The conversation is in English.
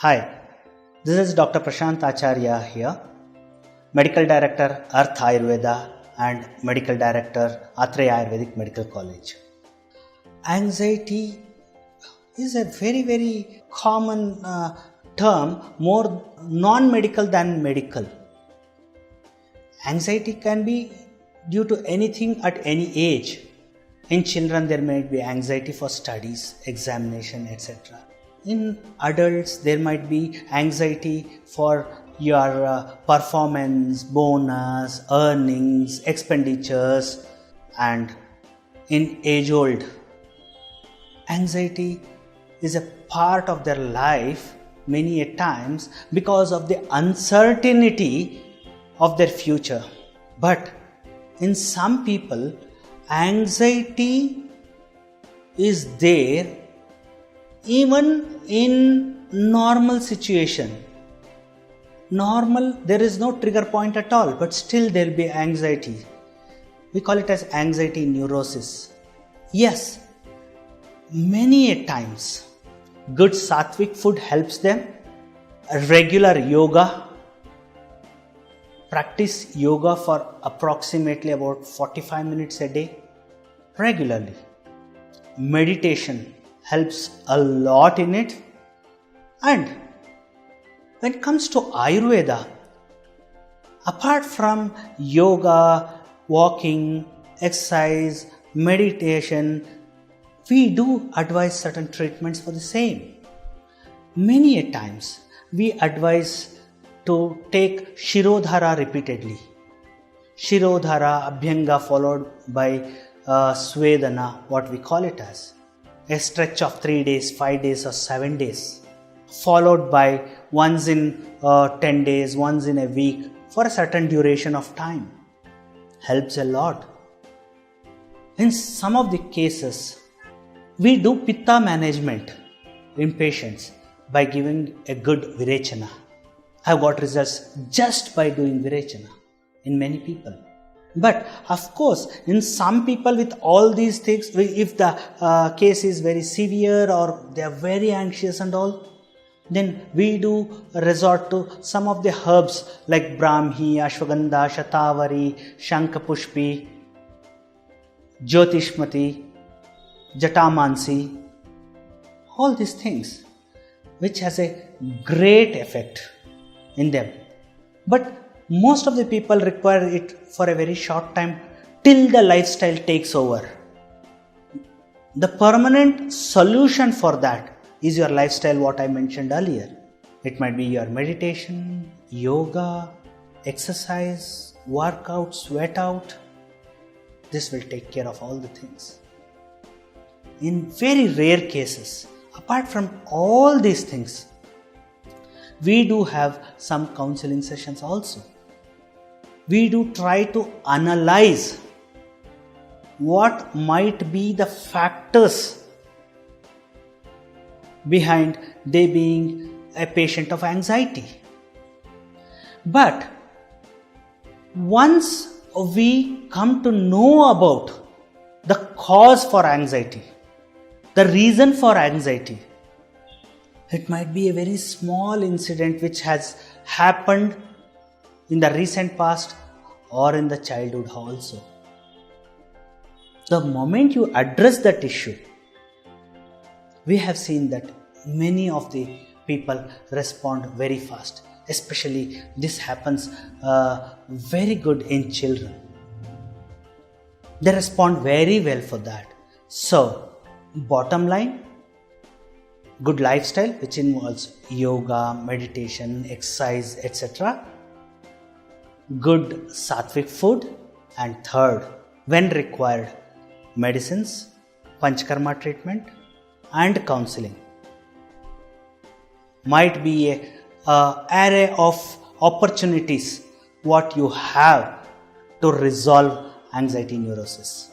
Hi, this is Dr. Prashant Acharya here, Medical Director, Earth Ayurveda and Medical Director, Atreya Ayurvedic Medical College. Anxiety is a very common term, more non-medical than medical. Anxiety can be due to anything at any age. In children, there may be anxiety for studies, examination, etc. In adults, there might be anxiety for your performance, bonus, earnings, expenditures, and in age old, anxiety is a part of their life many a times because of the uncertainty of their future. But in some people, anxiety is there even in normal situation. Normal, there is no trigger point at all, but still there will be anxiety. We call it as anxiety neurosis. Yes, many a times good sattvic food helps them. Regular yoga, practice yoga for approximately about 45 minutes a day regularly. Meditation helps a lot in it. And when it comes to Ayurveda, apart from yoga, walking, exercise, meditation, we do advise certain treatments for the same. Many a times we advise to take Shirodhara repeatedly. Shirodhara, Abhyanga followed by Svedana, what we call it as. A stretch of 3 days, 5 days or 7 days. Followed by once in 10 days, once in a week for a certain duration of time. Helps a lot. In some of the cases, we do Pitta management in patients by giving a good Virechana. I have got results just by doing Virechana in many people. But of course, in some people with all these things, if the case is very severe or they are very anxious and all, then we do resort to some of the herbs like Brahmi, Ashwagandha, Shatavari, Shankapushpi, Jyotishmati, Jatamansi, all these things which has a great effect in them. But most of the people require it for a very short time till the lifestyle takes over. The permanent solution for that is your lifestyle, what I mentioned earlier. It might be your meditation, yoga, exercise, workout, sweat out. This will take care of all the things. In very rare cases, apart from all these things, we do have some counseling sessions also. We do try to analyze what might be the factors behind they being a patient of anxiety. But once we come to know about the cause for anxiety, the reason for anxiety, it might be a very small incident which has happened in the recent past or in the childhood also. The moment you address that issue, we have seen that many of the people respond very fast. Especially this happens very good in children. They respond very well for that. So, bottom line, good lifestyle which involves yoga, meditation, exercise, etc. Good sattvic food, and third, when required, medicines, panchakarma treatment and counseling. Might be a array of opportunities what you have to resolve anxiety neurosis.